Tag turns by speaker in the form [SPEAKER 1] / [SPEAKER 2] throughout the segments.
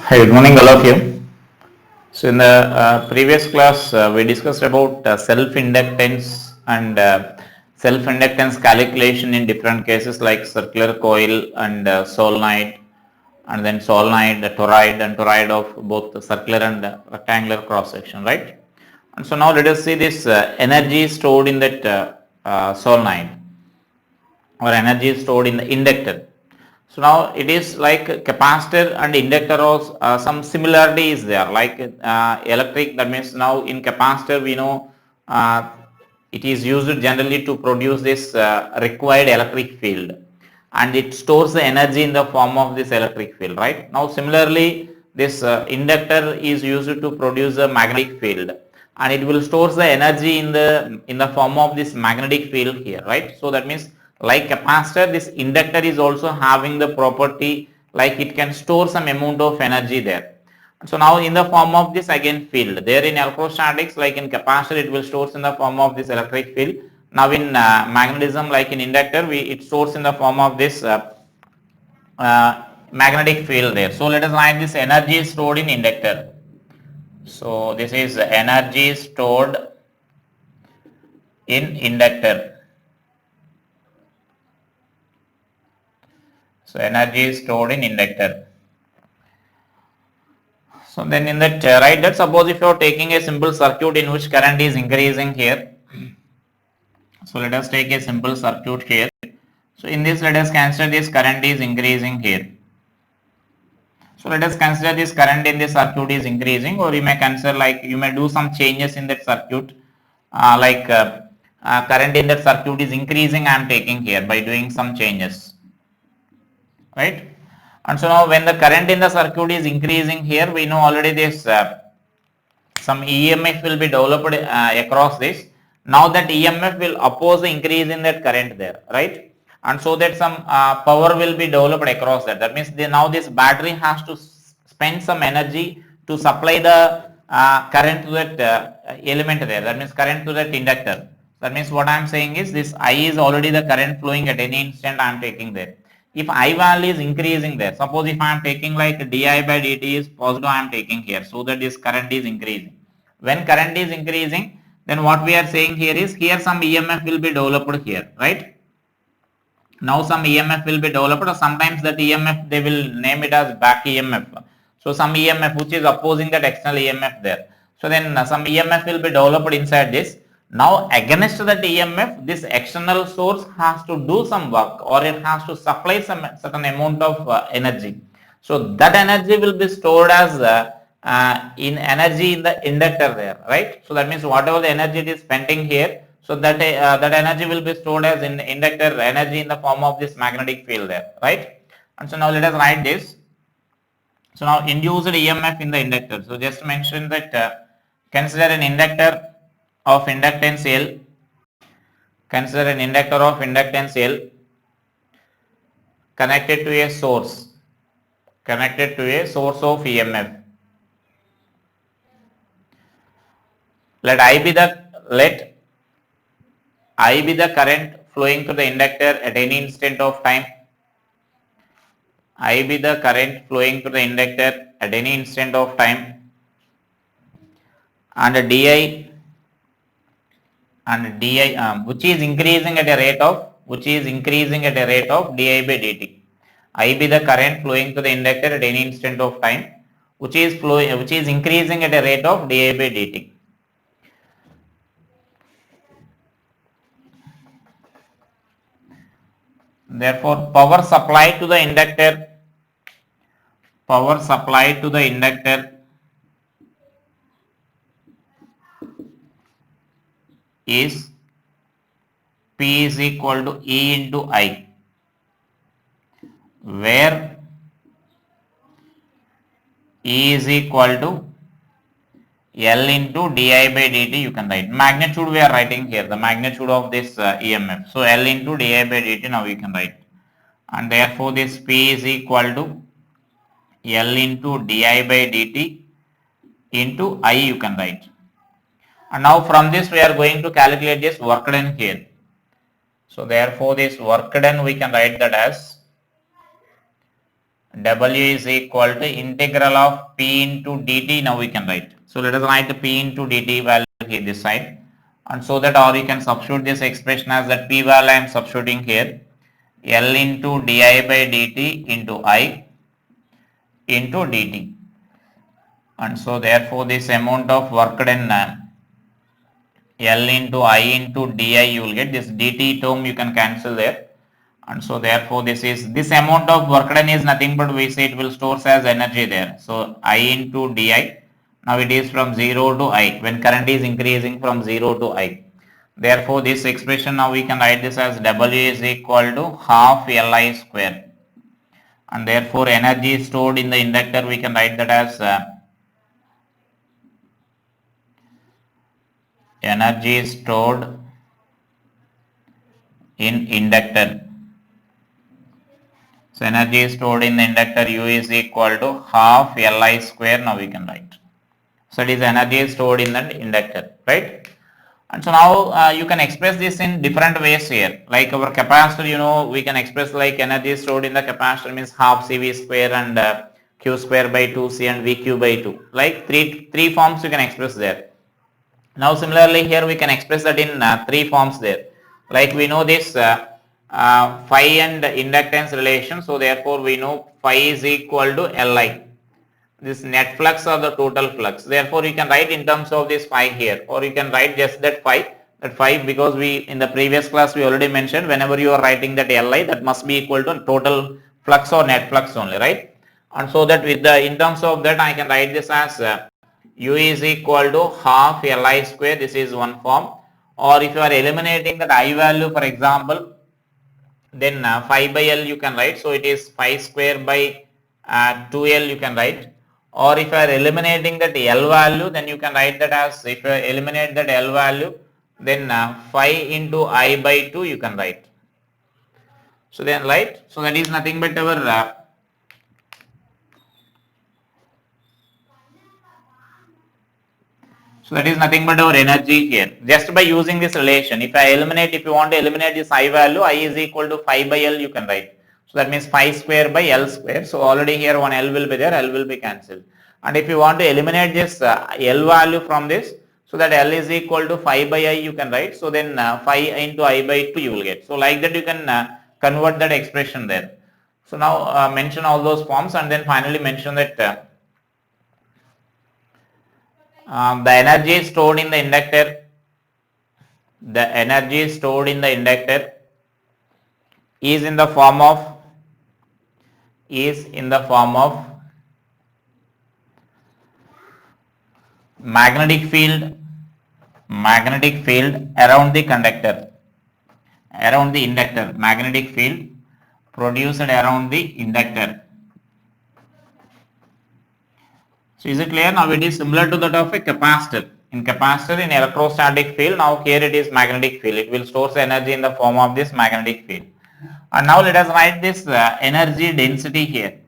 [SPEAKER 1] Hi, good morning, all of you. So, in the previous class, we discussed about self-inductance and self-inductance calculation in different cases like circular coil and solenoid, and then solenoid, toroid, and toroid of both the circular and rectangular cross section, right? And so now let us see this energy stored in that solenoid, or energy stored in the inductor. So now it is like capacitor and inductor also some similarity is there, like electric, that means now in capacitor we know it is used generally to produce this required electric field, and it stores the energy in the form of this electric field, right? Now similarly this inductor is used to produce a magnetic field, and it will stores the energy in the form of this magnetic field here, right? So that means like capacitor, this inductor is also having the property like it can store some amount of energy there. So now in the form of this again field, there in electrostatics, like in capacitor it will stores in the form of this electric field. Now in magnetism, like in inductor, it stores in the form of this magnetic field there. So let us write this energy stored in inductor. So this is energy stored in inductor. So energy is stored in inductor. So then in that right, that suppose if you are taking a simple circuit in which current is increasing here. So let us take a simple circuit here. So in this let us consider this current is increasing here. So let us consider this current in this circuit is increasing, or you may consider like you may do some changes in that circuit, current in that circuit is increasing. I am taking here by doing some changes, right? And so now when the current in the circuit is increasing here, we know already this some EMF will be developed across this. Now that EMF will oppose the increase in that current there, right? And so that some power will be developed across that. That means now this battery has to spend some energy to supply the current to that element there. That means current to that inductor. That means what I am saying is this I is already the current flowing at any instant I am taking there. If I value is increasing there, suppose if I am taking like di by dt is positive, I am taking here, so that this current is increasing. When current is increasing, then what we are saying here is here some EMF will be developed here, right? Now some EMF will be developed, or sometimes that EMF they will name it as back EMF. So some EMF which is opposing that external EMF there. So then some EMF will be developed inside this. Now against that EMF, this external source has to do some work, or it has to supply some certain amount of energy. So that energy will be stored as in energy in the inductor there, right? So that means whatever the energy it is spending here, so that that energy will be stored as in inductor energy in the form of this magnetic field there, right? And so now let us write this. So now induced EMF in the inductor. So just mention that consider an inductor of inductance L. Consider an inductor of inductance L connected to a source. Connected to a source of EMF. Let I be the current flowing to the inductor at any instant of time. I be the current flowing to the inductor at any instant of time, and di which is increasing at a rate of di by dt. I be the current flowing to the inductor at any instant of time, which is increasing at a rate of di by dt. Therefore power supply to the inductor is P is equal to E into I, where E is equal to L into di by dt. You can write magnitude, we are writing here the magnitude of this EMF. So L into di by dt now you can write, and therefore this P is equal to L into di by dt into I you can write. And now from this we are going to calculate this work done here. So therefore this work done we can write that as W is equal to integral of P into dt. Now we can write. So let us write P into dt value here this side. And so that, or you can substitute this expression as that P value I am substituting here. L into di by dt into I into dt. And so therefore this amount of work done L into I into di, you will get this dt term you can cancel there. And so therefore this amount of work done is nothing but we say it will stores as energy there. So I into di, now it is from 0 to I when current is increasing from 0 to I. Therefore this expression now we can write this as W is equal to half Li square. And therefore energy stored in the inductor we can write that as energy stored in inductor. So energy stored in the inductor U is equal to half Li square. Now we can write. So it is energy stored in the inductor, right? And so now you can express this in different ways here. Like our capacitor, you know, we can express like energy stored in the capacitor means half CV square and Q square by 2C and VQ by 2. Like three forms you can express there. Now similarly here we can express that in three forms there. Like we know this phi and inductance relation. So therefore we know phi is equal to Li. This net flux or the total flux. Therefore you can write in terms of this phi here, or you can write just that phi because we in the previous class we already mentioned whenever you are writing that Li, that must be equal to total flux or net flux only, right? And so that with the in terms of that I can write this as U is equal to half Li square. This is one form. Or if you are eliminating that I value, for example, then phi by L you can write. So it is phi square by 2L you can write. Or if you are eliminating that L value, then you can write that as, if you eliminate that L value, then phi into I by 2 you can write. So then right, so that is nothing but our so that is nothing but our energy here. Just by using this relation, if you want to eliminate this I value, I is equal to phi by L you can write. So that means phi square by L square. So already here one L will be there, L will be cancelled. And if you want to eliminate this L value from this, so that L is equal to phi by I you can write. So then phi into I by 2 you will get. So like that you can convert that expression there. So now mention all those forms and then finally mention that the energy stored in the inductor, is in the form of magnetic field around the conductor, around the inductor, magnetic field produced around the inductor. So is it clear? Now it is similar to that of a capacitor. In capacitor, in electrostatic field, now here it is magnetic field. It will store energy in the form of this magnetic field. And now let us write this energy density here.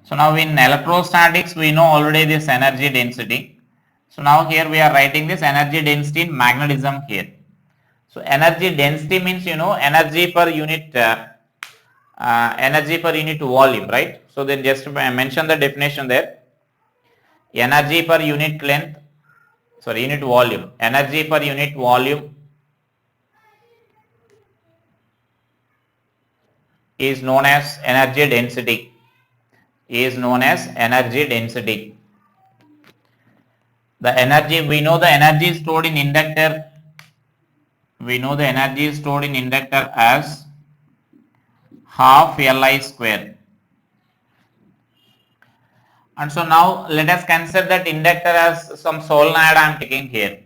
[SPEAKER 1] So now in electrostatics, we know already this energy density. So now here we are writing this energy density in magnetism here. So energy density means, you know, energy per unit volume, right? So then just mention the definition there. Energy per unit length, unit volume. Energy per unit volume is known as energy density. The energy, we know the energy stored in inductor. As half Li square. And so now let us consider that inductor as some solenoid I am taking here.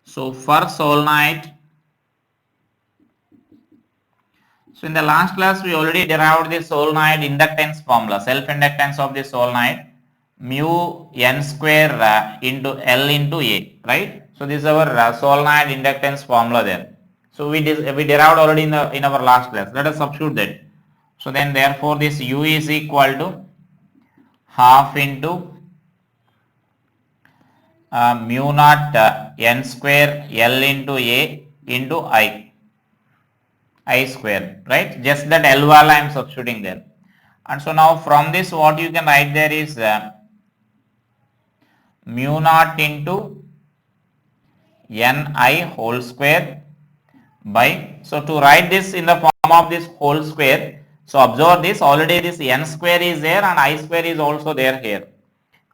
[SPEAKER 1] So for solenoid, so in the last class we already derived the solenoid inductance formula, self-inductance of the solenoid, mu n square into L into A, right? So this is our solenoid inductance formula there. So we derived already in our last class. Let us substitute that. So then therefore this U is equal to half into mu naught n square L into A into I. I square, right? Just that L value I am substituting there. And so now from this what you can write there is mu naught into Ni whole square by, so to write this in the form of this whole square, so observe this, already this n square is there and I square is also there here.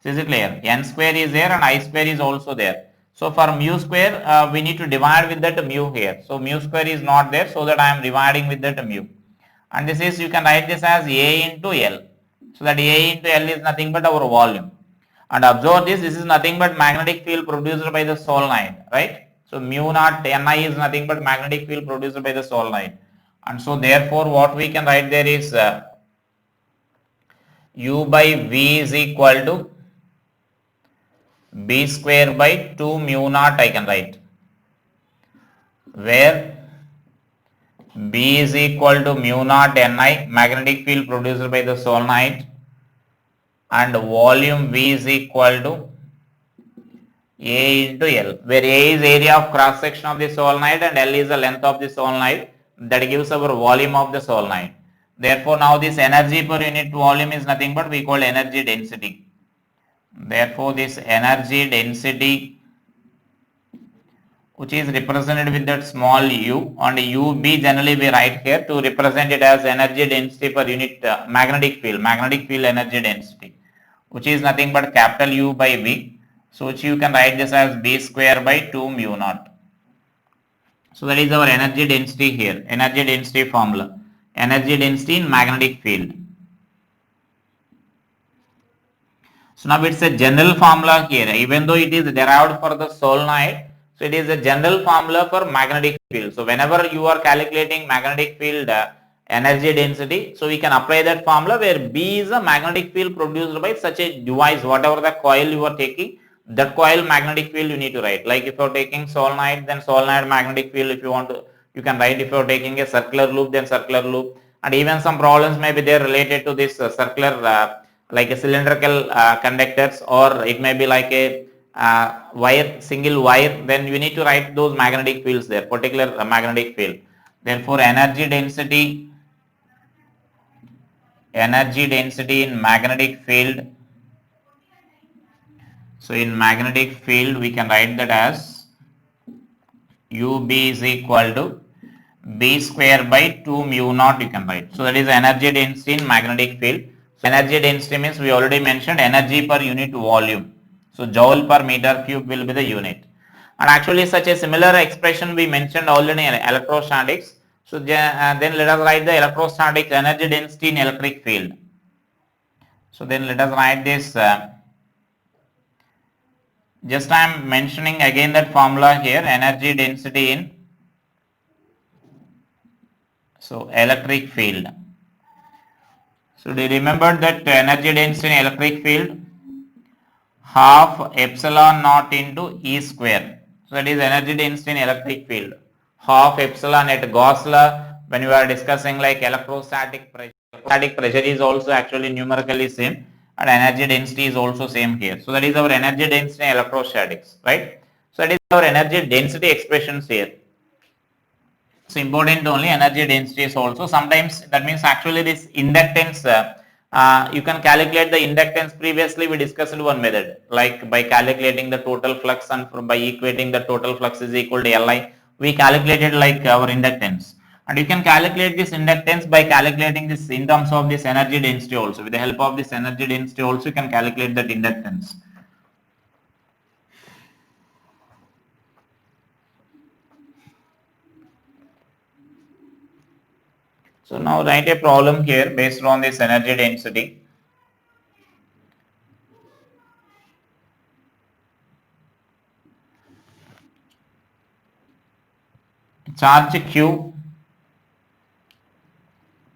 [SPEAKER 1] So is it clear? N square is there and I square is also there. So for mu square, we need to divide with that mu here. So mu square is not there, so that I am dividing with that mu. And this is, you can write this as A into L. So that A into L is nothing but our volume. And observe this is nothing but magnetic field produced by the solenoid, right? So mu naught Ni is nothing but magnetic field produced by the solenoid. And so therefore what we can write there is U by V is equal to B square by 2 mu naught I can write, where B is equal to mu naught Ni, magnetic field produced by the solenoid, and volume V is equal to A into L, where A is area of cross section of the solenoid and L is the length of the solenoid, that gives our volume of the solenoid. Therefore now this energy per unit volume is nothing but we call energy density. Therefore this energy density, which is represented with that small u, and UB generally we write here to represent it as energy density per unit magnetic field energy density, which is nothing but capital U by V. So which you can write this as B square by 2 mu naught. So that is our energy density here, energy density formula, energy density in magnetic field. So now it's a general formula here, even though it is derived for the solenoid, so it is a general formula for magnetic field. So whenever you are calculating magnetic field energy density, so we can apply that formula where B is a magnetic field produced by such a device, whatever the coil you are taking, that coil magnetic field you need to write. Like if you are taking solenoid, then solenoid magnetic field, if you want to, you can write. If you are taking a circular loop, then circular loop. And even some problems may be there related to this circular like a cylindrical conductors, or it may be like a wire, single wire, then you need to write those magnetic fields there, particular magnetic field. Therefore energy density in magnetic field, so in magnetic field we can write that as UB is equal to B square by 2 mu naught you can write. So that is energy density in magnetic field. So energy density means we already mentioned energy per unit volume. So joule per meter cube will be the unit. And actually such a similar expression we mentioned already in electrostatics. So then let us write the electrostatic energy density in electric field. So then let us write this, just I am mentioning again that formula here, energy density in electric field. So do you remember that energy density in electric field, half epsilon naught into E square. So that is energy density in electric field, half epsilon at Gauss law. When you are discussing like electrostatic pressure is also actually numerically same, and energy density is also same here. So that is our energy density in electrostatics, right? So that is our energy density expressions here. So important only energy density is also. Sometimes that means actually this inductance, you can calculate the inductance. Previously we discussed one method, like by calculating the total flux and by equating the total flux is equal to Li, we calculated like our inductance. And you can calculate this inductance by calculating this in terms of this energy density also. With the help of this energy density also you can calculate that inductance. So now write a problem here based on this energy density. Charge Q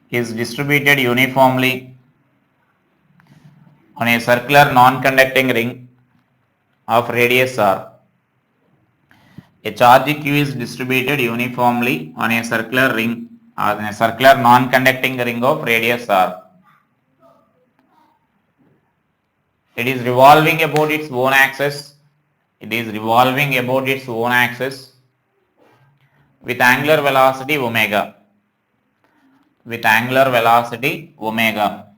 [SPEAKER 1] is distributed uniformly on a circular non-conducting ring of radius r. A charge Q is distributed uniformly on a circular ring, on a circular non-conducting ring of radius r. It is revolving about its own axis. It is revolving about its own axis with angular velocity omega. with angular velocity omega.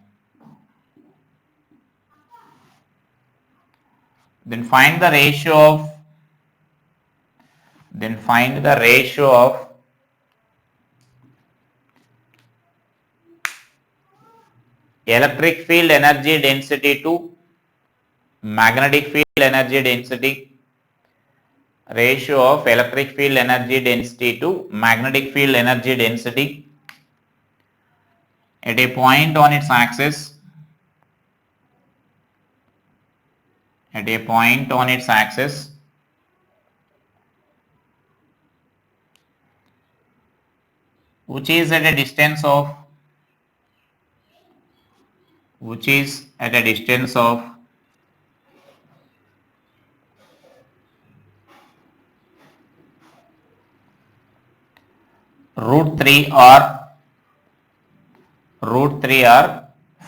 [SPEAKER 1] Then find the ratio of electric field energy density to magnetic field energy density, ratio of electric field energy density to magnetic field energy density at a point on its axis, which is at a distance of root 3 r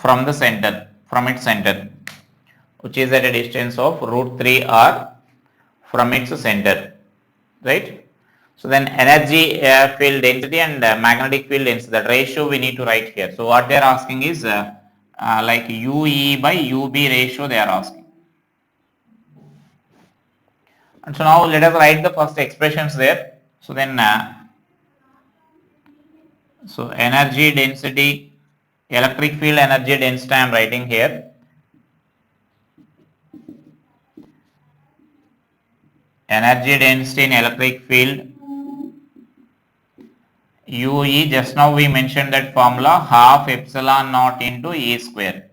[SPEAKER 1] from its center, which is at a distance of root 3 r from its center, right? So then energy field density and magnetic field density, that ratio we need to write here. So what they are asking is like UE by UB ratio they are asking. And so now let us write the first expressions there. So then so energy density, electric field energy density I am writing here. Energy density in electric field UE, just now we mentioned that formula, half epsilon naught into E square.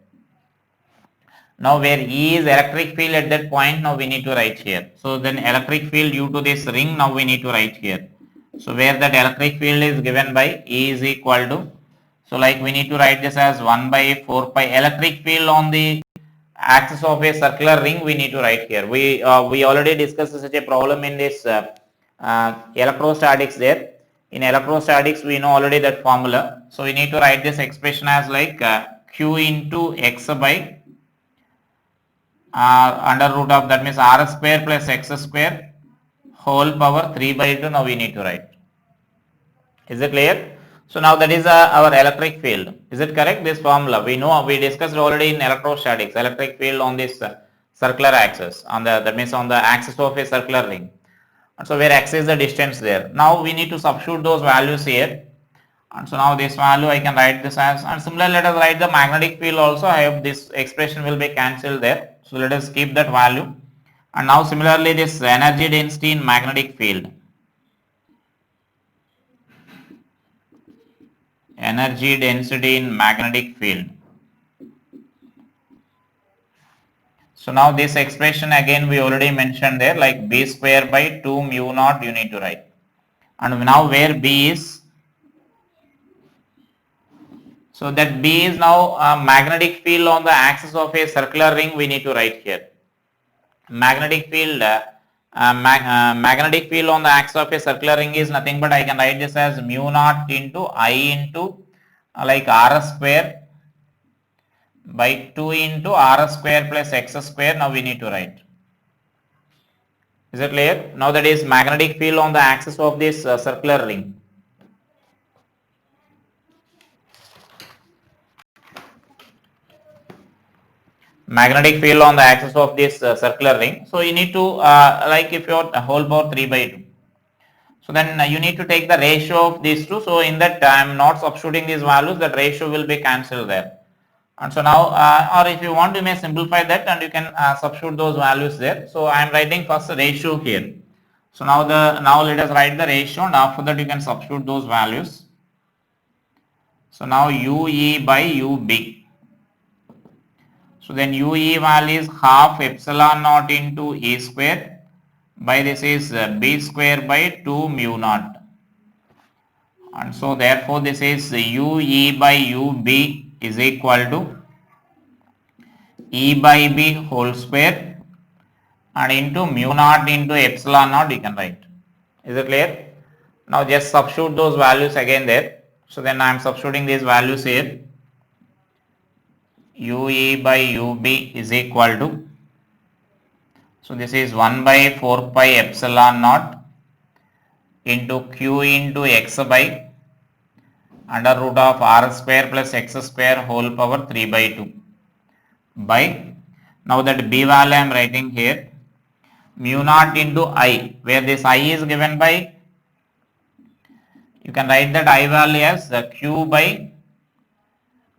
[SPEAKER 1] Now where E is electric field at that point, now we need to write here. So then electric field due to this ring, now we need to write here. So where that electric field is given by E is equal to, so like we need to write this as 1 by 4 pi electric field on the axis of a circular ring we need to write here. We already discussed such a problem in this electrostatics there. In electrostatics we know already that formula. So we need to write this expression as like Q into X by under root of, that means R square plus X square whole power 3 by 2 now we need to write. Is it clear? So now that is our electric field. Is it correct? This formula we know, we discussed already in electrostatics, electric field on this circular axis, on the, that means on the axis of a circular ring. And so where x is the distance there. Now we need to substitute those values here. And so now this value I can write this as, and similarly let us write the magnetic field also. I hope this expression will be cancelled there. So let us keep that value. And now similarly this energy density in magnetic field. Energy density in magnetic field. So now this expression again we already mentioned there, like B square by 2 mu naught you need to write. And now where B is, so that B is now magnetic field on the axis of a circular ring we need to write here. Magnetic field magnetic field on the axis of a circular ring is nothing but I can write this as mu naught into I into like R square by 2 into R square plus X square now we need to write. Is it clear? Now that is magnetic field on the axis of this circular ring. Magnetic field on the axis of this circular ring. So you need to like if your whole power 3 by 2. So then you need to take the ratio of these two. So in that I am not substituting these values, that ratio will be cancelled there. And so now or if you want you may simplify that and you can substitute those values there. So I am writing first the ratio here. So now let us write the ratio and after that you can substitute those values. So now UE by UB. So then UE value is half epsilon naught into E square by this is B square by 2 mu naught. And so therefore this is UE by UB is equal to E by B whole square and into mu naught into epsilon naught you can write. Is it clear? Now just substitute those values again there. So then I am substituting these values here. UE by UB is equal to, so this is 1 by 4 pi epsilon naught into Q into X by under root of r square plus x square whole power 3 by 2 by, now that b value I am writing here, mu naught into I, where this I is given by, you can write that I value as q by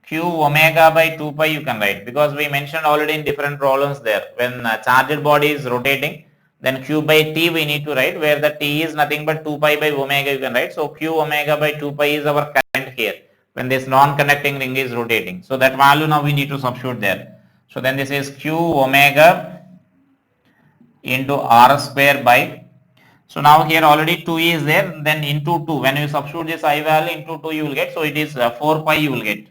[SPEAKER 1] q omega by 2 pi you can write, because we mentioned already in different problems there, when charged body is rotating, then q by t we need to write, where the t is nothing but 2 pi by omega you can write. So q omega by 2 pi is our current here when this non-conducting ring is rotating. So that value now we need to substitute there. So then this is q omega into r square by, so now here already 2 is there, then into 2, when you substitute this I value into 2 you will get, so it is 4 pi you will get.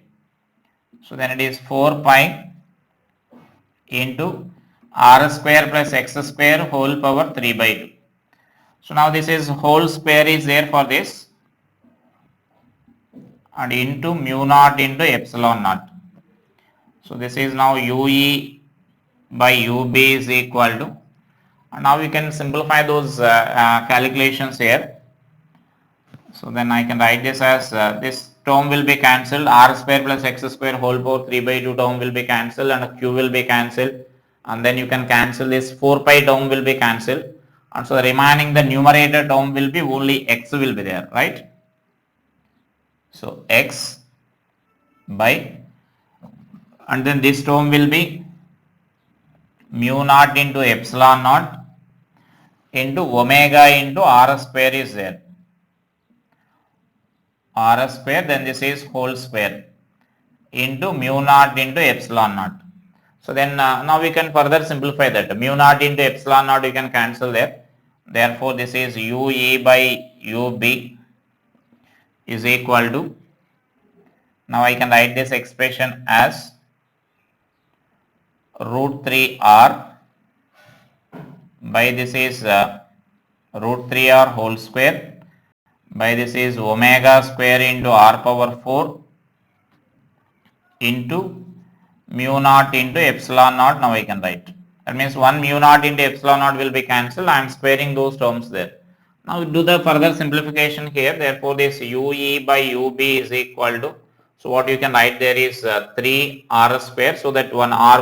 [SPEAKER 1] So then it is 4 pi into r square plus x square whole power 3 by 2. So now this is whole square is there for this, and into mu naught into epsilon naught. So this is now ue by ub is equal to, and now we can simplify those calculations here. So then I can write this as this term will be cancelled, r square plus x square whole power 3 by 2 term will be cancelled, and q will be cancelled, and then you can cancel this 4 pi term will be cancelled, and so the remaining the numerator term will be only x will be there, right? So x by, and then this term will be mu naught into epsilon naught into omega into r square is there, r square, then this is whole square into mu naught into epsilon naught. So then now we can further simplify that. Mu naught into epsilon naught you can cancel there. Therefore this is ue by ub is equal to, now I can write this expression as root 3r by, this is root 3r whole square by, this is omega square into r power 4 into mu naught into epsilon naught. Now I can write, that means one mu naught into epsilon naught will be cancelled, I am squaring those terms there. Now we do the further simplification here. Therefore this ue by ub is equal to, so what you can write there is 3r square, so that one r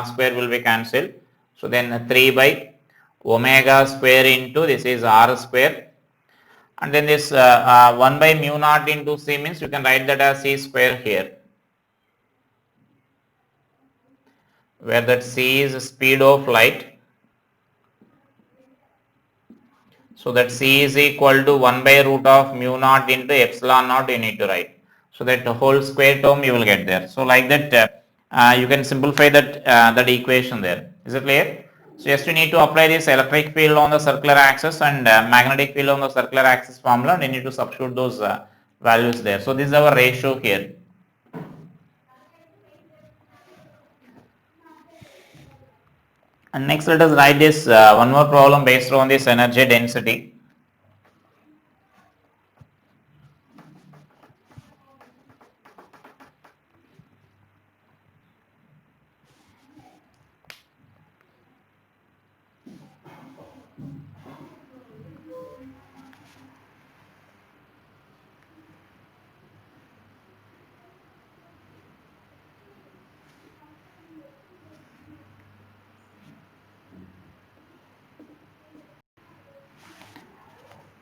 [SPEAKER 1] square will be cancelled. So then 3 by omega square into, this is r square, and then this 1 by mu naught into c means you can write that as c square here, where that c is speed of light. So that c is equal to 1 by root of mu naught into epsilon naught you need to write. So that whole square term you will get there. So like that you can simplify that equation there. Is it clear? So just you need to apply this electric field on the circular axis and magnetic field on the circular axis formula, and you need to substitute those values there. So this is our ratio here. And next let us write this one more problem based on this energy density.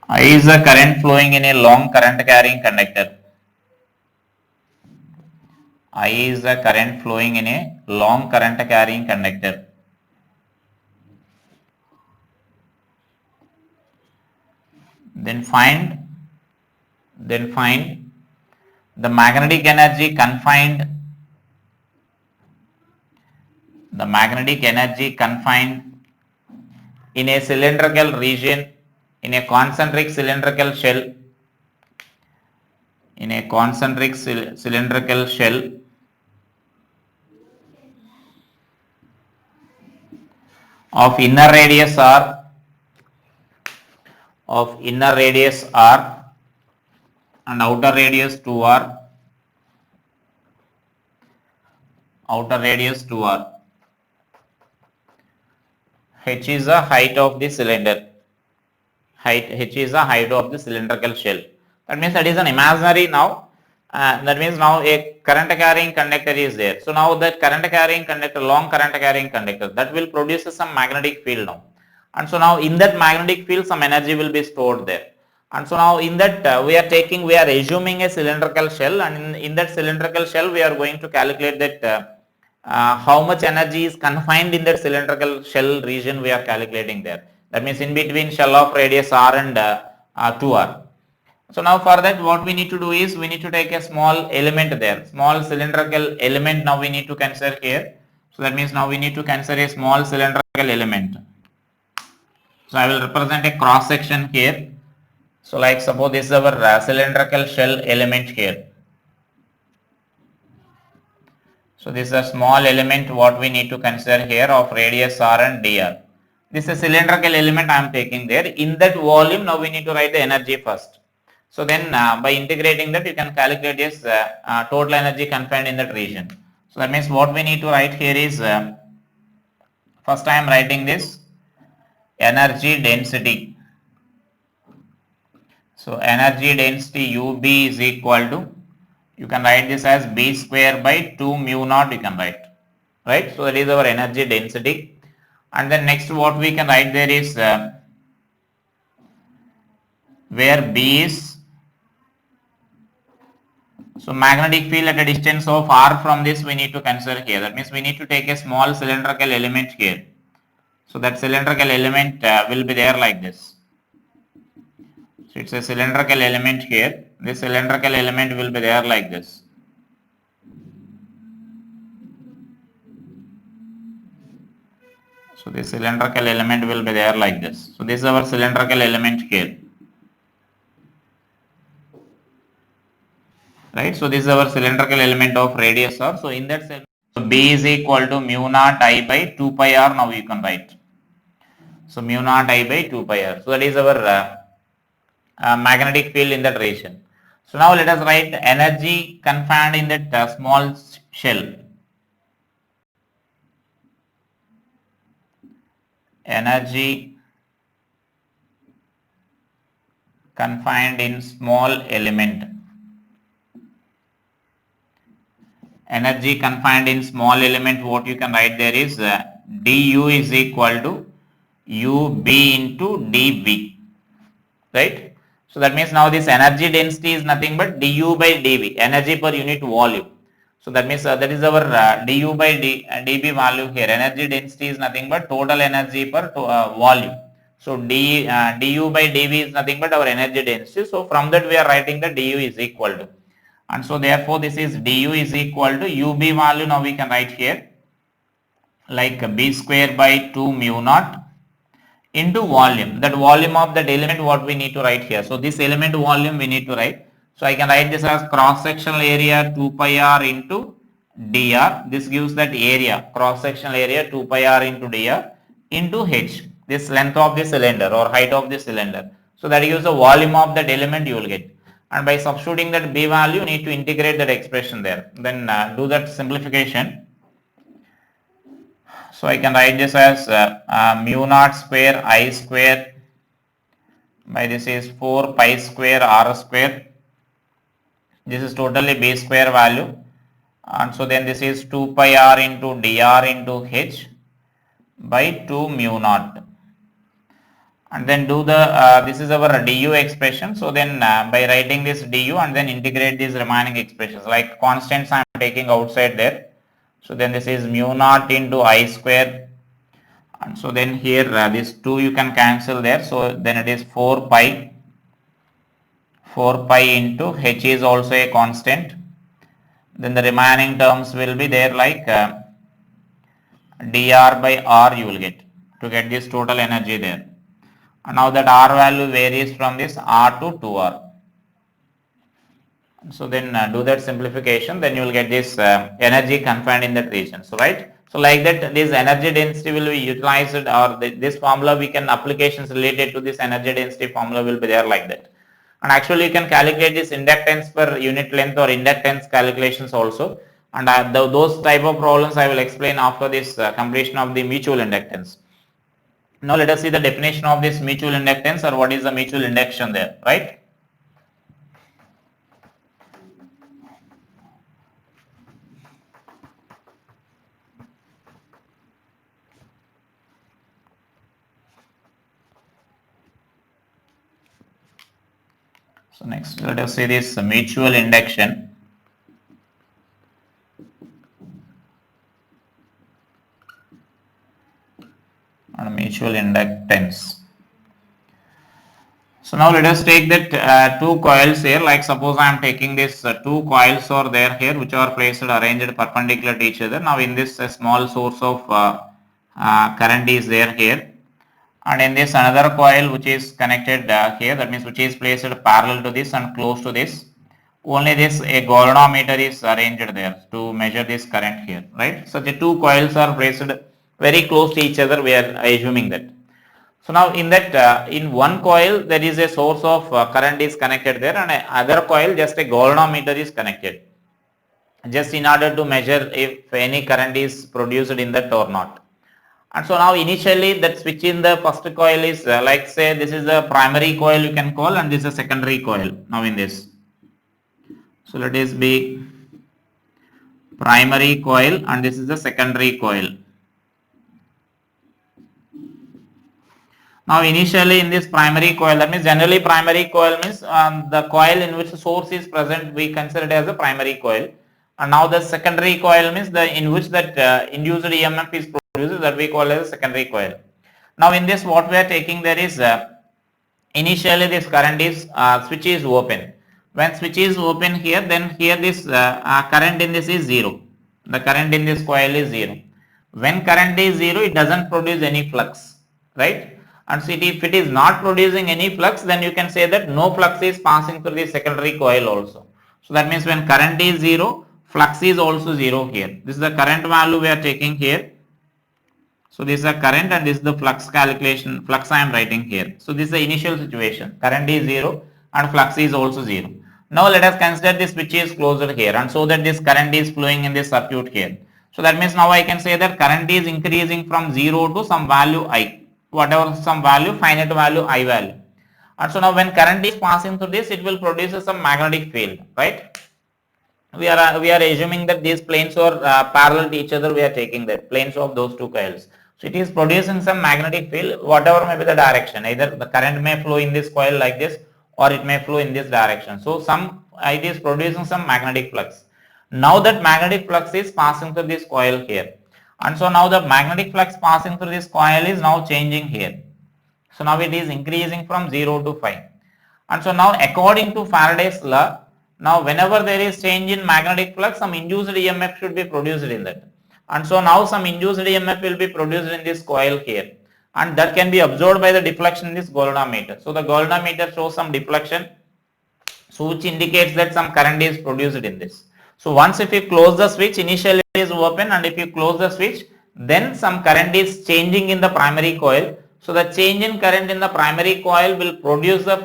[SPEAKER 1] I is a current flowing in a long current carrying conductor. I is a current flowing in a long current carrying conductor. Then find the magnetic energy confined in a cylindrical region, in a concentric cylindrical shell, of inner radius r and outer radius 2r, h is the height of the cylinder, h is the height of the cylindrical shell. That means that is an imaginary now. That means now a current carrying conductor is there. So now that current carrying conductor, long current carrying conductor, that will produce some magnetic field now. And so now in that magnetic field some energy will be stored there. And so now in that we are assuming a cylindrical shell, and in that cylindrical shell we are going to calculate that how much energy is confined in that cylindrical shell region we are calculating there. That means in between shell of radius r and 2r. So now for that what we need to do is we need to take a small element there, small cylindrical element now we need to consider here. So that means now we need to consider a small cylindrical element. So I will represent a cross section here. So like suppose this is our cylindrical shell element here. So this is a small element what we need to consider here of radius r and dr. This is a cylindrical element I am taking there. In that volume now we need to write the energy first. So then by integrating that you can calculate this total energy confined in that region. So that means what we need to write here is first I am writing this energy density. So energy density UB is equal to, you can write this as B square by 2 mu naught you can write, right? So that is our energy density. And then next what we can write there is where B is, so magnetic field at a distance of r from this we need to consider here. That means we need to take a small cylindrical element here. So that cylindrical element will be there like this. So it's a cylindrical element here. This cylindrical element will be there like this. So this cylindrical element will be there like this. So this is our cylindrical element here. Right. So this is our cylindrical element of radius r. So in that so B is equal to mu naught I by 2 pi r now you can write. So mu naught I by 2 pi r. So that is our magnetic field in that region. So now let us write energy confined in that small shell. Energy confined in small element. Energy confined in small element, what you can write there is du is equal to ub into dv, right? So that means now this energy density is nothing but du by dv, energy per unit volume. So that means that is our du by dv value here. Energy density is nothing but total energy per volume. So du by dv is nothing but our energy density. So from that we are writing that du is equal to, and so therefore this is du is equal to ub value now we can write here like b square by 2 mu naught into volume, that volume of that element what we need to write here. So this element volume we need to write. So I can write this as cross sectional area 2 pi r into dr. This gives that area, cross sectional area 2 pi r into dr into h, this length of the cylinder or height of the cylinder. So that gives the volume of that element you will get. And by substituting that b value you need to integrate that expression there. Then do that simplification. So I can write this as mu naught square I square by this is 4 pi square r square. This is totally b square value, and so then this is 2 pi r into dr into h by 2 mu naught. And then do the this is our du expression. So then by writing this du and then integrate these remaining expressions like constants I am taking outside there. So then this is mu naught into I square, and so then here this 2 you can cancel there. So then it is 4 pi into h is also a constant. Then the remaining terms will be there like dr by r you will get to get this total energy there. And now that r value varies from this r to 2r. So then do that simplification, then you will get this energy confined in that region. So right. So like that this energy density will be utilized, or this formula we can applications related to this energy density formula will be there like that. And actually you can calculate this inductance per unit length or inductance calculations also. And those type of problems I will explain after this completion of the mutual inductance. Now let us see the definition of this mutual inductance, or what is the mutual induction there, right? So next let us see this mutual induction. And mutual inductance. So now let us take that two coils here, like suppose I am taking this two coils are there here which are placed arranged perpendicular to each other. Now in this small source of current is there here, and in this another coil which is connected here, that means which is placed parallel to this and close to this. Only this a galvanometer is arranged there to measure this current here, right? So the two coils are placed very close to each other, we are assuming that. So now in that in one coil there is a source of current is connected there, and other coil just a galvanometer is connected, just in order to measure if any current is produced in that or not. And so now initially that switch in the first coil is like say this is the primary coil you can call, and this is a secondary coil now in this. So let this be primary coil and this is the secondary coil. Now initially in this primary coil, that means generally primary coil means the coil in which the source is present, we consider it as a primary coil. And now the secondary coil means the in which that induced EMF is produced, that we call as a secondary coil. Now in this what we are taking there is initially this current is switch is open. When switch is open here, then here this current in this is 0. The current in this coil is 0. When current is 0, it doesn't produce any flux, right? And so if it is not producing any flux, then you can say that no flux is passing through the secondary coil also. So that means when current is 0, flux is also 0 here. This is the current value we are taking here. So this is the current and this is the flux calculation, flux I am writing here. So this is the initial situation, current is 0 and flux is also 0. Now let us consider this switch is closed here, and so that this current is flowing in this circuit here. So that means now I can say that current is increasing from 0 to some value I, whatever some value, finite value I value. And so now when current is passing through this, it will produce some magnetic field, right? We are assuming that these planes are parallel to each other, we are taking that planes of those two coils. So it is producing some magnetic field, whatever may be the direction, either the current may flow in this coil like this or it may flow in this direction. So it is producing some magnetic flux. Now that magnetic flux is passing through this coil here. And so now the magnetic flux passing through this coil is now changing here. So now it is increasing from 0 to 5. And so now according to Faraday's law, now whenever there is change in magnetic flux, some induced EMF should be produced in that. And so now some induced EMF will be produced in this coil here. And that can be absorbed by the deflection in this galvanometer. So the galvanometer shows some deflection, so which indicates that some current is produced in this. So once if you close the switch, initially it is open, and if you close the switch, then some current is changing in the primary coil. So the change in current in the primary coil will produce the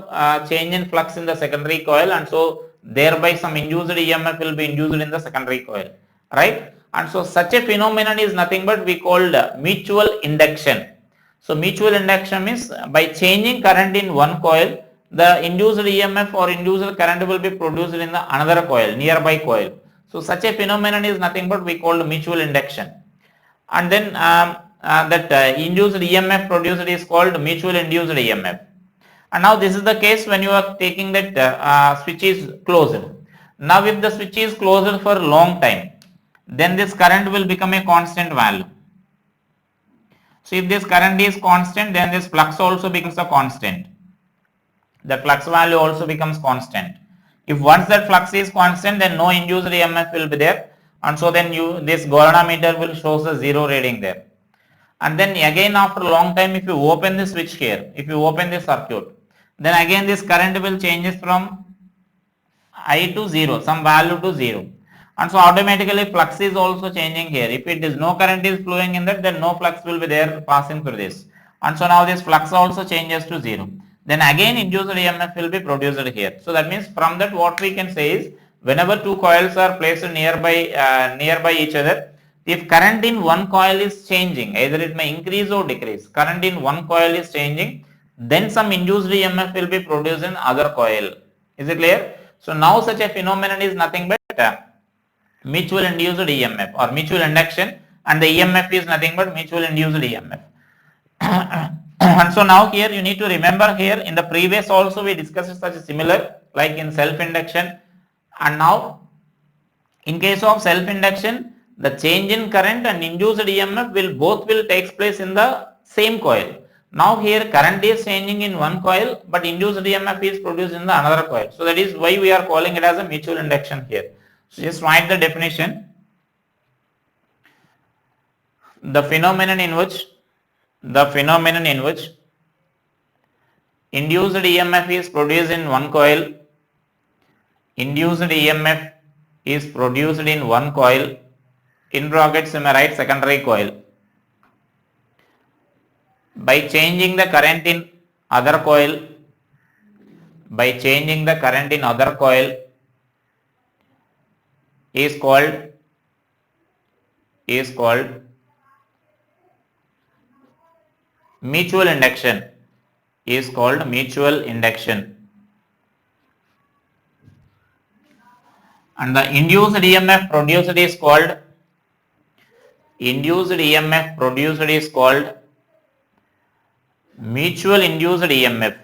[SPEAKER 1] change in flux in the secondary coil, and so thereby some induced EMF will be induced in the secondary coil, right? And so such a phenomenon is nothing but we called mutual induction. So mutual induction means by changing current in one coil, the induced EMF or induced current will be produced in the another coil, nearby coil. So such a phenomenon is nothing but we call mutual induction. And then induced EMF produced is called mutual induced EMF. And now this is the case when you are taking that switch is closed. Now if the switch is closed for a long time, then this current will become a constant value. So if this current is constant, then this flux also becomes a constant. The flux value also becomes constant. If once that flux is constant, then no induced EMF will be there, and so then this galvanometer will show the 0 reading there. And then again after a long time, if you open the switch here, if you open this circuit, then again this current will changes from I to 0, some value to 0. And so automatically flux is also changing here. If it is no current is flowing in that, then no flux will be there passing through this. And so now this flux also changes to 0. Then again induced EMF will be produced here. So that means from that what we can say is, whenever two coils are placed nearby each other, if current in one coil is changing, either it may increase or decrease, current in one coil is changing, then some induced EMF will be produced in other coil. Is it clear? So now such a phenomenon is nothing but mutual induced EMF or mutual induction, and the EMF is nothing but mutual induced EMF. And so now here you need to remember, here in the previous also we discussed such a similar like in self-induction. And now in case of self-induction, the change in current and induced EMF both will take place in the same coil. Now here current is changing in one coil, but induced EMF is produced in the another coil. So that is why we are calling it as a mutual induction here. So just write the definition. The phenomenon in which induced EMF is produced in one coil, induced EMF is produced in one coil, in brackets you may write secondary coil. By changing the current in other coil, is called mutual induction, and the induced EMF produced is called mutual induced EMF.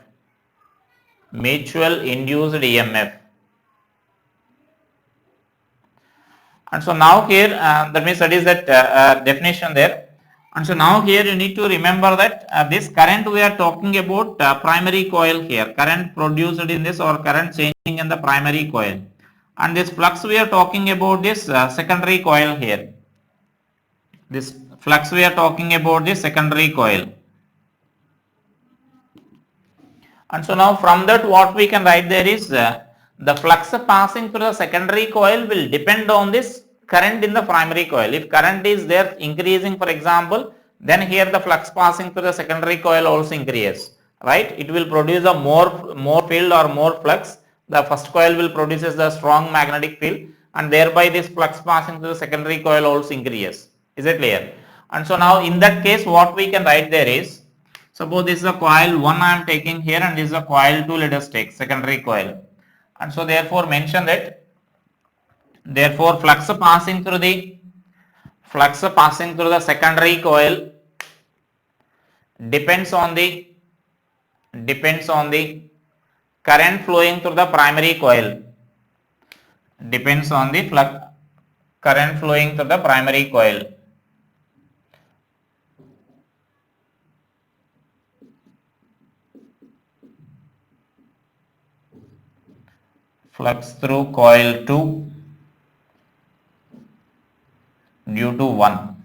[SPEAKER 1] And so now here that means that is that definition there. And so now here you need to remember that this current we are talking about primary coil here, current produced in this or current changing in the primary coil, and this flux we are talking about this secondary coil here. This flux we are talking about this secondary coil. And so now from that what we can write there is the flux passing through the secondary coil will depend on this current in the primary coil. If current is there increasing, for example, then here the flux passing through the secondary coil also increases, right? It will produce a more field or more flux. The first coil will produce the strong magnetic field, and thereby this flux passing through the secondary coil also increases. Is it clear? And so now in that case what we can write there is, suppose this is a coil 1 I am taking here, and this is a coil 2, let us take secondary coil. And so therefore mention that flux passing through the secondary coil depends on the current flowing through the primary coil. Current flowing through the primary coil. Flux through coil 2 due to 1.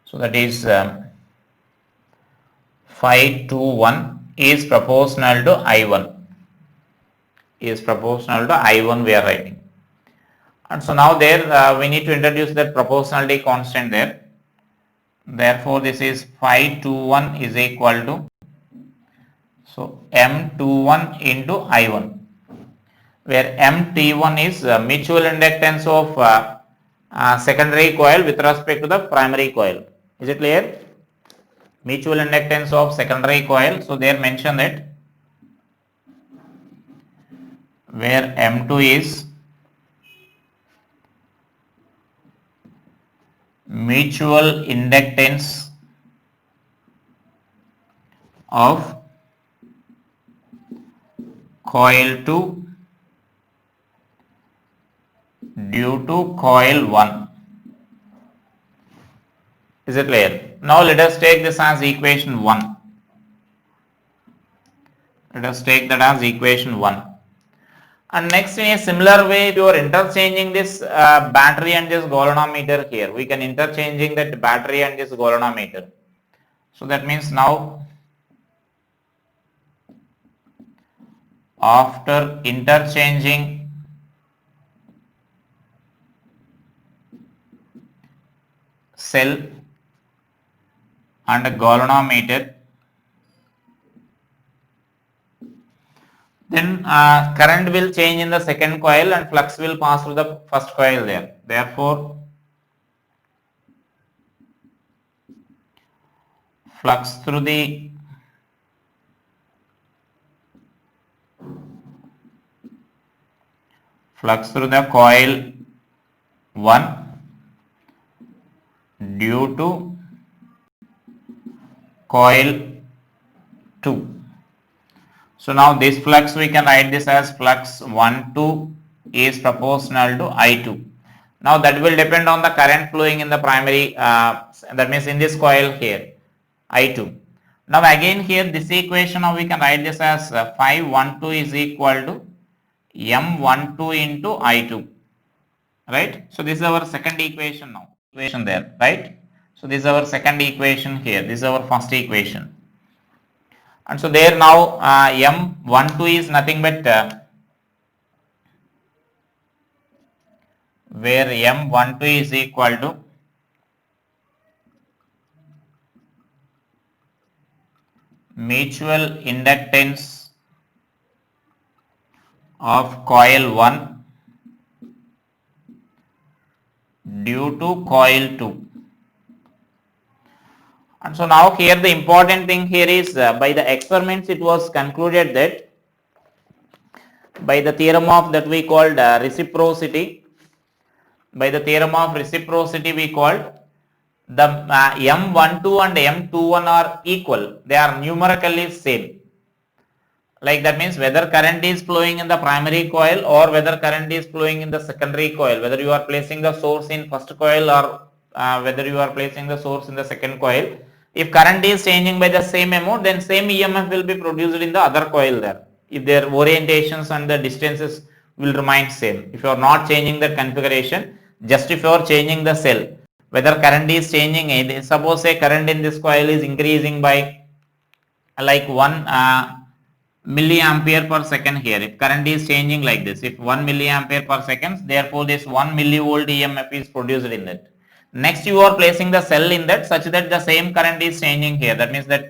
[SPEAKER 1] So that is phi 2 1 is proportional to I1. We are writing. And so now there we need to introduce that proportionality constant there. Therefore this is phi 2 1 is equal to, so M21 into I1, where MT1 is mutual inductance of secondary coil with respect to the primary coil. Is it clear? Mutual inductance of secondary coil. So there mention that where M2 is mutual inductance of coil 2 due to coil 1. Is it clear? Now let us take this as equation 1. Let us take that as equation 1. And next, in a similar way, if you are interchanging this battery and this galvanometer here, we can interchanging that battery and this galvanometer. So that means now after interchanging cell and galvanometer, then current will change in the second coil and flux will pass through the first coil there. Therefore, flux through the coil 1 due to coil 2. So now this flux we can write this as flux 1,2 is proportional to I2. Now that will depend on the current flowing in the primary, that means in this coil here, I2. Now again here this equation, now we can write this as phi 1,2 is equal to M12 into I2, right? So this is our second equation now, equation there, right? So this is our second equation here, this is our first equation. And so there now M12 is nothing but where M12 is equal to mutual inductance of coil 1 due to coil 2. And so now here the important thing here is by the experiments it was concluded that by the theorem of that we called reciprocity, by the theorem of reciprocity we called the M12 and M21 are equal, they are numerically same. Like that means whether current is flowing in the primary coil or whether current is flowing in the secondary coil, whether you are placing the source in first coil or whether you are placing the source in the second coil, if current is changing by the same amount, then same EMF will be produced in the other coil there. If their orientations and the distances will remain same. If you are not changing the configuration, just if you are changing the cell, whether current is changing, suppose say current in this coil is increasing by like 1 milliampere per second here. If current is changing like this, if 1 milliampere per second, therefore this 1 millivolt EMF is produced in that. Next you are placing the cell in that such that the same current is changing here. That means that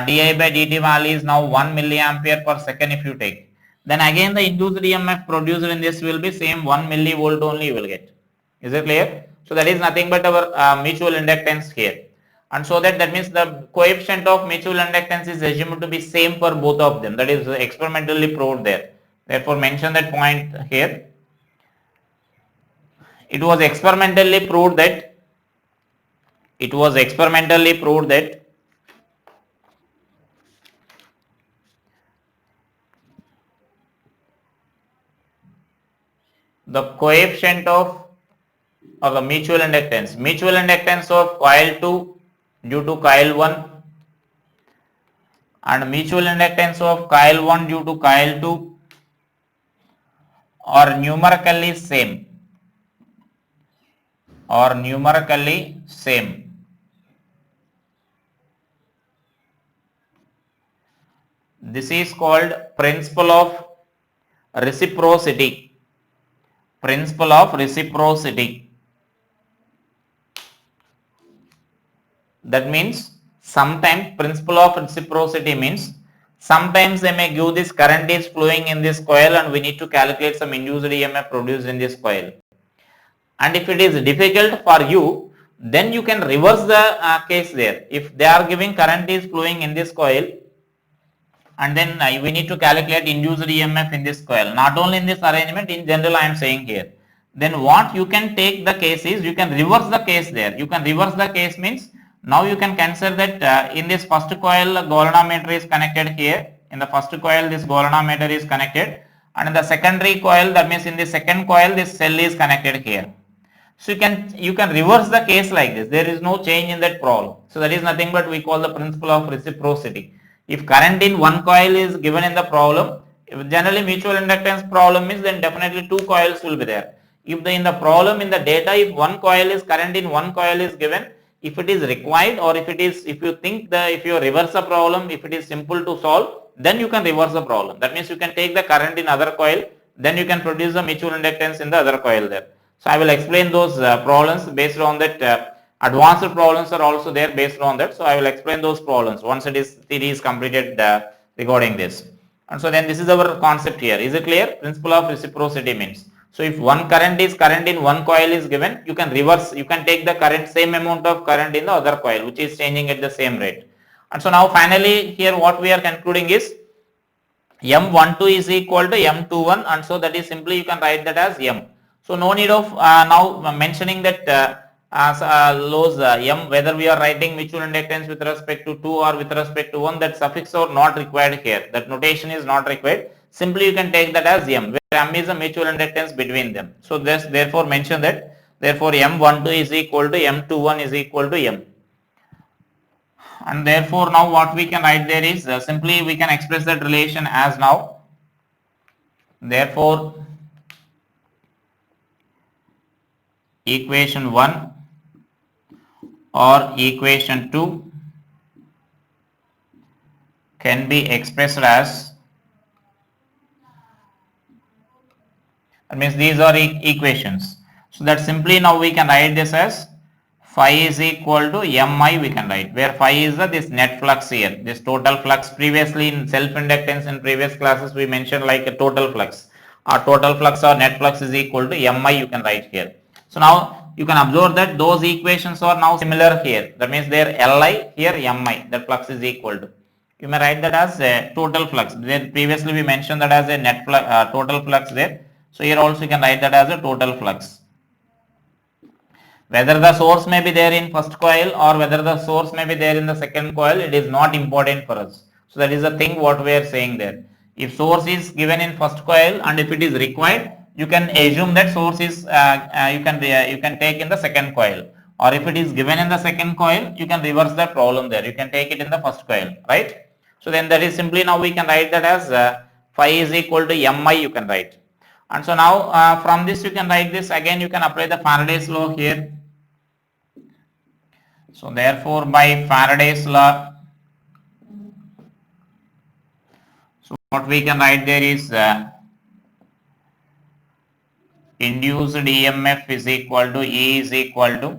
[SPEAKER 1] di by dt value is now 1 milliampere per second if you take. Then again the induced EMF produced in this will be same 1 millivolt only you will get. Is it clear? So that is nothing but our mutual inductance here. And so that means the coefficient of mutual inductance is assumed to be same for both of them. That is experimentally proved there. Therefore mention that point here. It was experimentally proved that the coefficient of or the mutual inductance of coil 2 due to coil 1 and mutual inductance of coil 1 due to coil 2 are numerically same. This is called principle of reciprocity. That means sometimes principle of reciprocity means sometimes they may give this current is flowing in this coil and we need to calculate some induced EMF produced in this coil. And if it is difficult for you, then you can reverse the case there. If they are giving current is flowing in this coil and then we need to calculate induced EMF in this coil, not only in this arrangement, in general I am saying here. Then what you can take the case is you can reverse the case there. You can reverse the case means now you can consider that in this first coil galvanometer is connected here. In the first coil this galvanometer is connected and in the secondary coil, that means in the second coil this cell is connected here. So you can reverse the case like this. There is no change in that problem. So that is nothing but we call the principle of reciprocity. If current in one coil is given in the problem, if generally mutual inductance problem is, then definitely two coils will be there. If in the problem in the data, if one coil is current in one coil is given, if it is required or if you reverse the problem, if it is simple to solve, then you can reverse the problem. That means you can take the current in other coil, then you can produce the mutual inductance in the other coil there. So I will explain those problems based on that. Advanced problems are also there based on that. So I will explain those problems once theory is completed regarding this. And so then this is our concept here. Is it clear? Principle of reciprocity means. So if one current in one coil is given, you can reverse, you can take the current, same amount of current in the other coil which is changing at the same rate. And so now finally here what we are concluding is M12 is equal to M21 and so that is simply you can write that as M. So no need of now mentioning that M, whether we are writing mutual inductance with respect to 2 or with respect to 1, that suffix are not required here. That notation is not required. Simply you can take that as M, where M is a mutual inductance between them. So this therefore mention that therefore M12 is equal to M21 is equal to M. And therefore now what we can write there is simply we can express that relation as now. Therefore equation 1 or equation 2 can be expressed as, that means these are equations. So that simply now we can write this as phi is equal to Mi we can write, where phi is this net flux here, this total flux. Previously in self-inductance in previous classes we mentioned like a total flux. Our total flux or net flux is equal to Mi you can write here. So now you can observe that those equations are now similar here. That means their Li here Mi, that flux is equal to. You may write that as a total flux. There previously we mentioned that as a net flux, total flux there. So here also you can write that as a total flux. Whether the source may be there in first coil or whether the source may be there in the second coil, it is not important for us. So that is the thing what we are saying there. If source is given in first coil and if it is required, you can assume that source is you can take in the second coil, or if it is given in the second coil, you can reverse the problem there. You can take it in the first coil, right? So then that is simply now we can write that as phi is equal to Mi you can write. And so now from this you can write this again, you can apply the Faraday's law here. So therefore by Faraday's law, so what we can write there is induced EMF is equal to E is equal to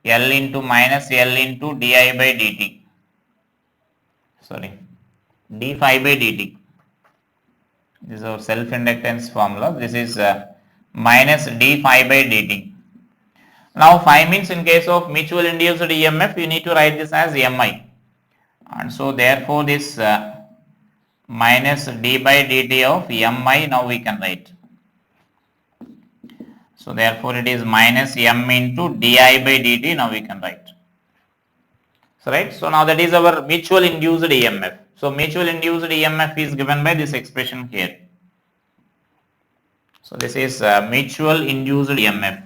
[SPEAKER 1] L into minus L into di by dt. Sorry, d phi by dt. This is our self-inductance formula. This is minus d phi by dt. Now phi means in case of mutual induced EMF, you need to write this as Mi. And so therefore this minus d by dt of Mi now we can write. So therefore it is minus M into di by dt now we can write. So right. So now that is our mutual induced EMF. So mutual induced EMF is given by this expression here. So this is mutual induced EMF.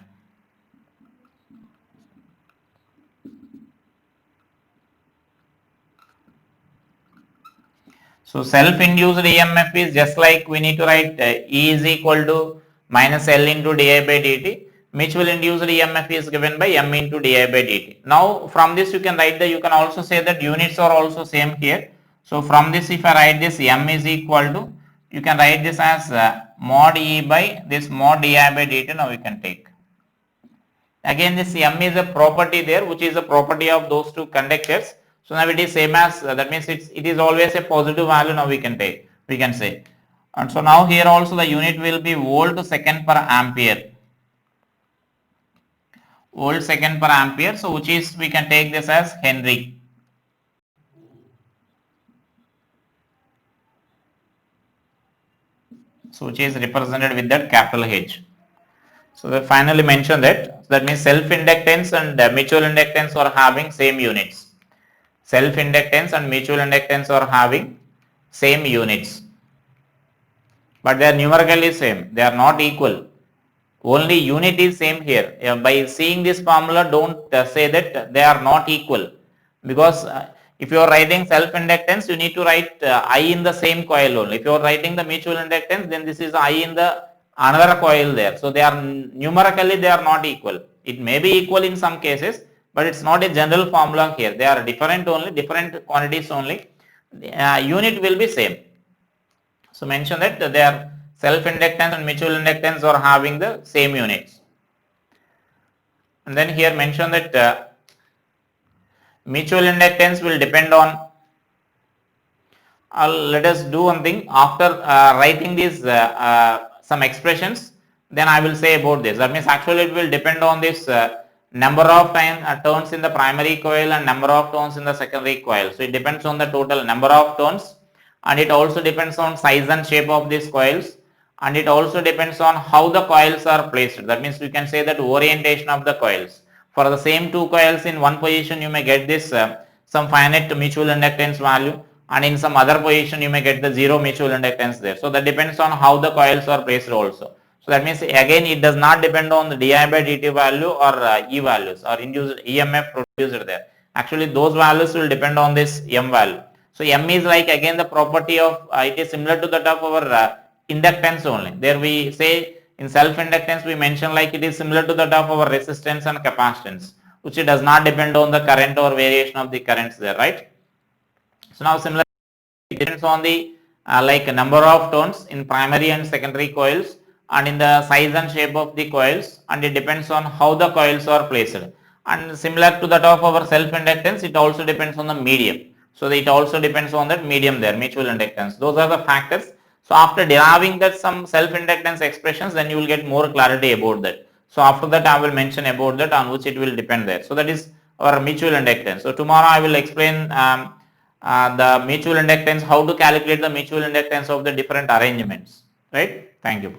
[SPEAKER 1] So self-induced EMF is just like we need to write E is equal to minus L into di by dt. Mutual induced EMF is given by M into di by dt. Now from this you can write that, you can also say that units are also same here. So from this if I write this M is equal to, you can write this as mod E by this mod di by dt now we can take. Again this M is a property there, which is a property of those two conductors. So now it is same as that means it is always a positive value now we can take, we can say. And so now here also the unit will be volt second per ampere. Volt second per ampere, so which is we can take this as Henry. So which is represented with that capital H. So they finally mention that means self-inductance and mutual inductance are having same units. Self-inductance and mutual inductance are having same units, but they are numerically same, they are not equal. Only unit is same here. By seeing this formula, don't say that they are not equal, because if you are writing self-inductance, you need to write I in the same coil only. If you are writing the mutual inductance, then this is I in the another coil there. So they are numerically they are not equal. It may be equal in some cases, but it's not a general formula here. They are different only, different quantities only. Unit will be same. So mention that they are self-inductance and mutual inductance are having the same units. And then here mention that mutual inductance will depend on, let us do one thing after writing these some expressions, then I will say about this. That means actually it will depend on this number of turns in the primary coil and number of turns in the secondary coil. So it depends on the total number of turns, and it also depends on size and shape of these coils, and it also depends on how the coils are placed. That means we can say that orientation of the coils. For the same two coils in one position you may get this some finite mutual inductance value, and in some other position you may get the zero mutual inductance there. So that depends on how the coils are placed also. So that means again it does not depend on the di by dt value or E values or induced EMF produced there. Actually those values will depend on this M value. So M is like again the property of it is similar to that of our inductance only. There we say in self-inductance we mention like it is similar to that of our resistance and capacitance, which it does not depend on the current or variation of the currents there, right? So now similarly it depends on the like number of turns in primary and secondary coils and in the size and shape of the coils, and it depends on how the coils are placed. And similar to that of our self-inductance, it also depends on the medium. So it also depends on that medium there, mutual inductance. Those are the factors. So after deriving that some self-inductance expressions, then you will get more clarity about that. So after that I will mention about that on which it will depend there. So that is our mutual inductance. So tomorrow I will explain the mutual inductance, how to calculate the mutual inductance of the different arrangements, right? Thank you.